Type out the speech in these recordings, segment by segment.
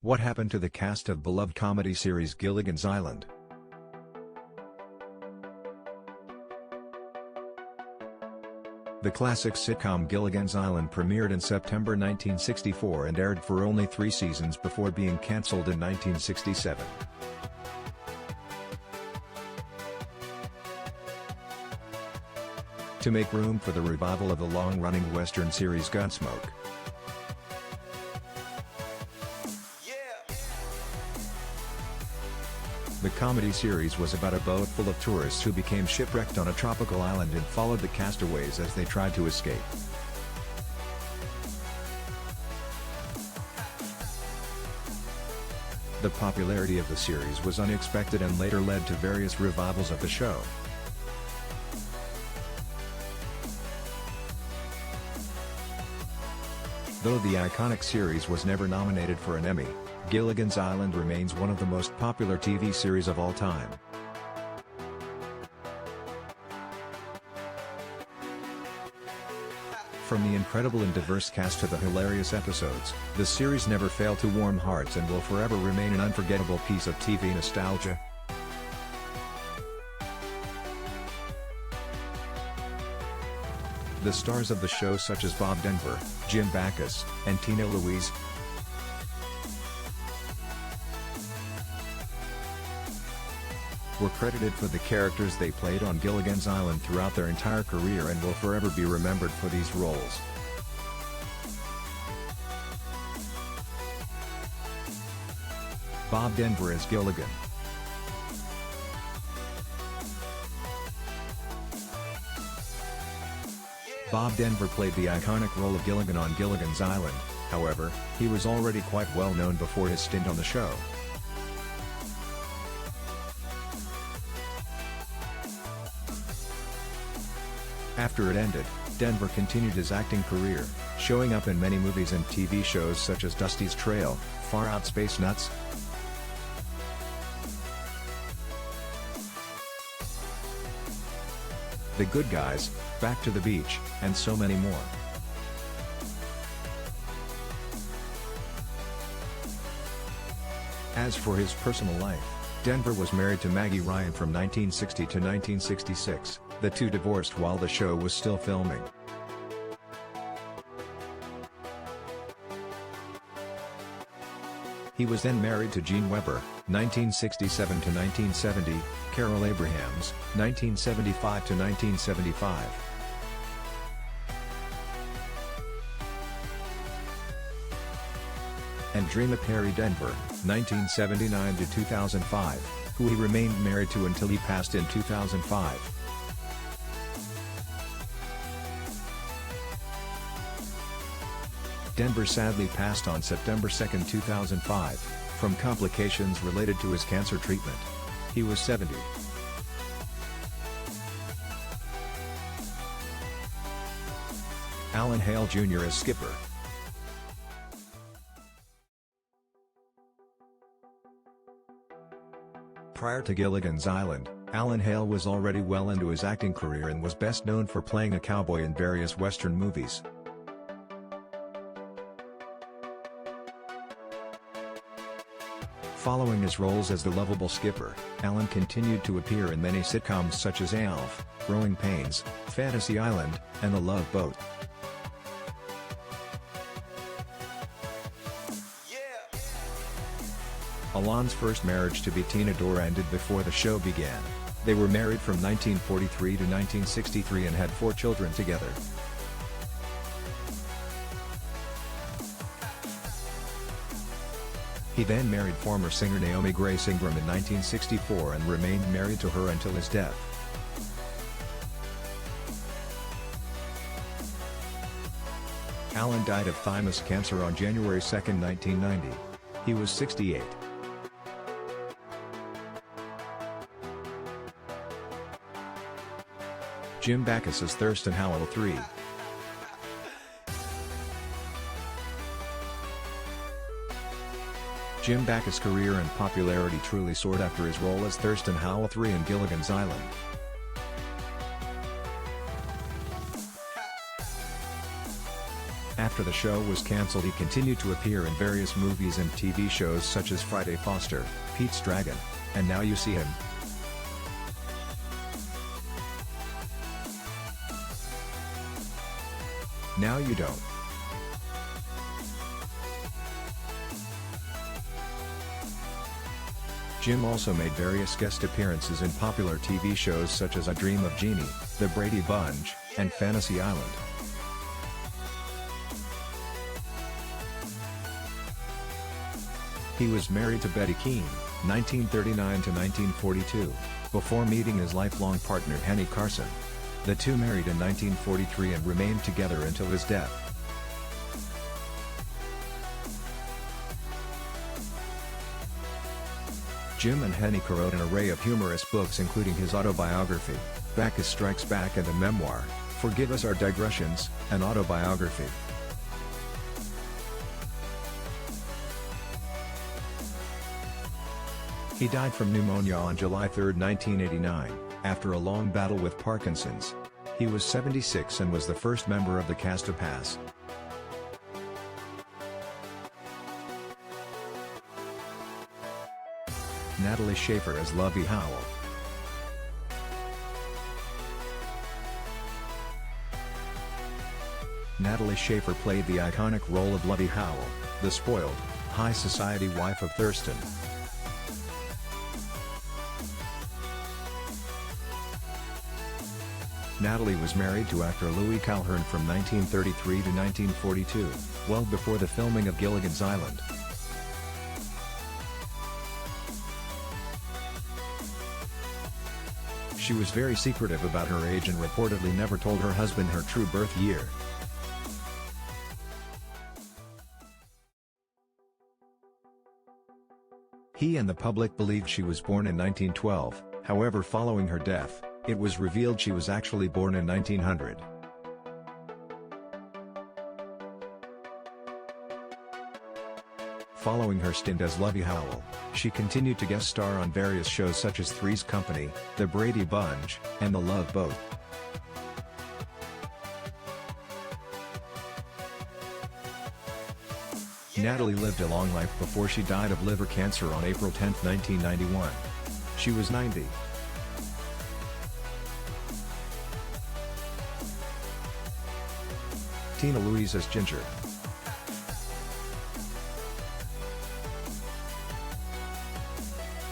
What happened to the cast of beloved comedy series Gilligan's Island? The classic sitcom Gilligan's Island premiered in September 1964 and aired for only 3 seasons before being cancelled in 1967. To make room for the revival of the long-running Western series Gunsmoke, the comedy series was about a boat full of tourists who became shipwrecked on a tropical island and followed the castaways as they tried to escape. The popularity of the series was unexpected and later led to various revivals of the show. Though the iconic series was never nominated for an Emmy, Gilligan's Island remains one of the most popular TV series of all time. From the incredible and diverse cast to the hilarious episodes, the series never failed to warm hearts and will forever remain an unforgettable piece of TV nostalgia. The stars of the show such as Bob Denver, Jim Backus, and Tina Louise were credited for the characters they played on Gilligan's Island throughout their entire career and will forever be remembered for these roles. Bob Denver as Gilligan. Bob Denver played the iconic role of Gilligan on Gilligan's Island. However, he was already quite well known before his stint on the show. After it ended, Denver continued his acting career, showing up in many movies and TV shows such as Dusty's Trail, Far Out Space Nuts, The Good Guys, Back to the Beach, and so many more. As for his personal life, Denver was married to Maggie Ryan from 1960 to 1966, the two divorced while the show was still filming. He was then married to Jean Weber, 1967 to 1970, Carol Abrahams, 1975 to 1975. And Dreama Perry Denver, 1979 to 2005, who he remained married to until he passed in 2005. Denver sadly passed on September 2, 2005, from complications related to his cancer treatment. He was 70. Alan Hale Jr. as Skipper. Prior to Gilligan's Island, Alan Hale was already well into his acting career and was best known for playing a cowboy in various Western movies. Following his roles as the lovable Skipper, Alan continued to appear in many sitcoms such as Alf, Growing Pains, Fantasy Island, and The Love Boat. Alan's first marriage to Bettina Dorr ended before the show began. They were married from 1943 to 1963 and had 4 children together. He then married former singer Naomi Grace Ingram in 1964 and remained married to her until his death. Alan died of thymus cancer on January 2, 1990. He was 68. Jim Backus as Thurston Howell III. Jim Backus' career and popularity truly soared after his role as Thurston Howell III in Gilligan's Island. After the show was cancelled, he continued to appear in various movies and TV shows such as Friday Foster, Pete's Dragon, and Now You See Him. Now You Don't. Jim also made various guest appearances in popular TV shows such as I Dream of Jeannie, The Brady Bunch, and Fantasy Island. He was married to Betty Keane, 1939 to 1942, before meeting his lifelong partner Henny Carson. The two married in 1943 and remained together until his death. Jim and Henny co-wrote an array of humorous books including his autobiography, Bacchus Strikes Back, and a memoir, Forgive Us Our Digressions, an autobiography. He died from pneumonia on July 3, 1989, after a long battle with Parkinson's. He was 76 and was the first member of the cast to pass. Natalie Schafer as Lovey Howell. Natalie Schafer played the iconic role of Lovey Howell, the spoiled, high society wife of Thurston. Natalie was married to actor Louis Calhern from 1933 to 1942, well before the filming of Gilligan's Island. She was very secretive about her age and reportedly never told her husband her true birth year. He and the public believed she was born in 1912, however, following her death, it was revealed she was actually born in 1900. Following her stint as Lovey Howell, she continued to guest star on various shows such as Three's Company, The Brady Bunch, and The Love Boat. Natalie lived a long life before she died of liver cancer on April 10, 1991. She was 90. Tina Louise as Ginger.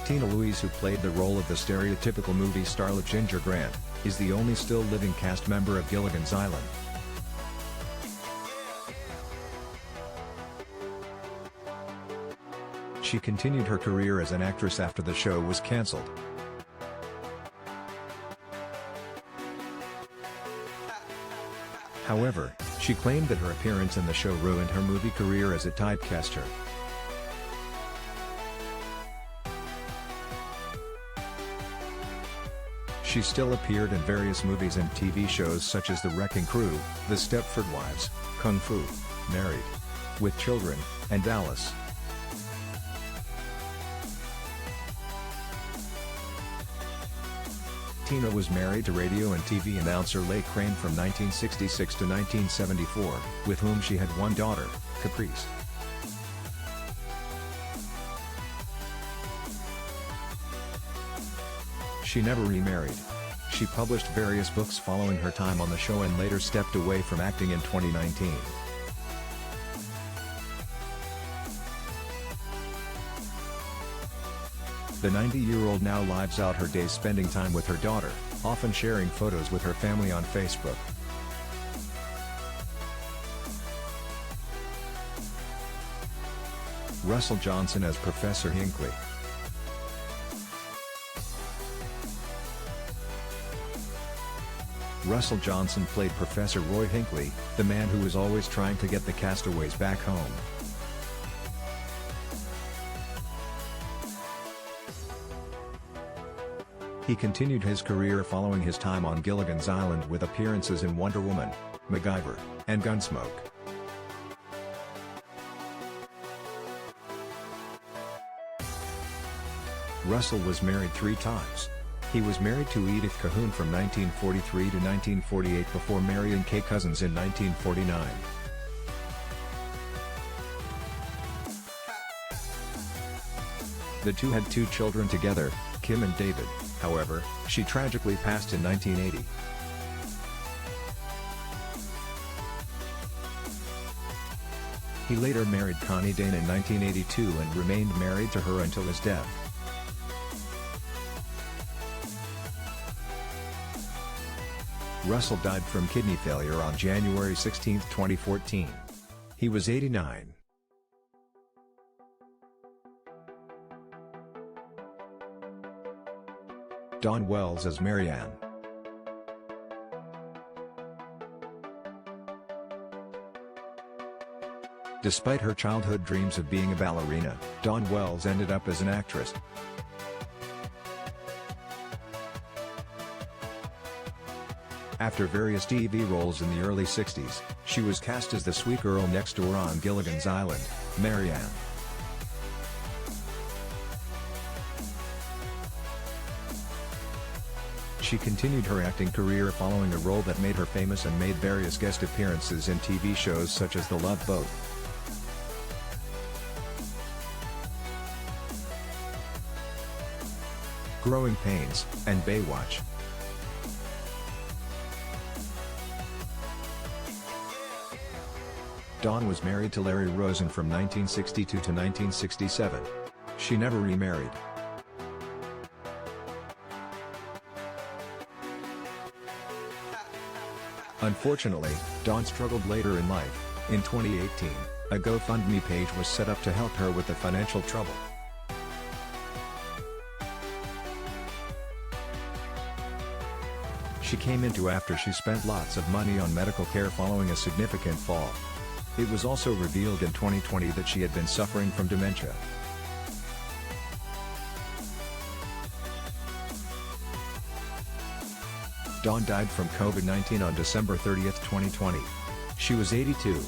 Tina Louise, who played the role of the stereotypical movie starlet Ginger Grant, is the only still living cast member of Gilligan's Island. She continued her career as an actress after the show was cancelled. However, she claimed that her appearance in the show ruined her movie career as it typecast her. She still appeared in various movies and TV shows such as The Wrecking Crew, The Stepford Wives, Kung Fu, Married, With Children, and Dallas. Tina was married to radio and TV announcer Leigh Crane from 1966 to 1974, with whom she had one daughter, Caprice. She never remarried. She published various books following her time on the show and later stepped away from acting in 2019. The 90-year-old now lives out her days spending time with her daughter, often sharing photos with her family on Facebook. Russell Johnson as Professor Hinckley. Russell Johnson played Professor Roy Hinckley, the man who was always trying to get the castaways back home. He continued his career following his time on Gilligan's Island with appearances in Wonder Woman, MacGyver, and Gunsmoke. Russell was married 3 times. He was married to Edith Cahoon from 1943 to 1948 before marrying Kay Cousins in 1949. The two had 2 children together, Kim and David. However, she tragically passed in 1980. He later married Connie Dane in 1982 and remained married to her until his death. Russell died from kidney failure on January 16, 2014. He was 89. Dawn Wells as Marianne. Despite her childhood dreams of being a ballerina, Dawn Wells ended up as an actress. After various TV roles in the early 60s, she was cast as the sweet girl next door on Gilligan's Island, Marianne. She continued her acting career following a role that made her famous and made various guest appearances in TV shows such as The Love Boat, Growing Pains, and Baywatch. Dawn was married to Larry Rosen from 1962 to 1967. She never remarried. Unfortunately, Dawn struggled later in life. In 2018, a GoFundMe page was set up to help her with the financial trouble. She came into after she spent lots of money on medical care following a significant fall. It was also revealed in 2020 that she had been suffering from dementia. Dawn died from COVID-19 on December 30, 2020. She was 82.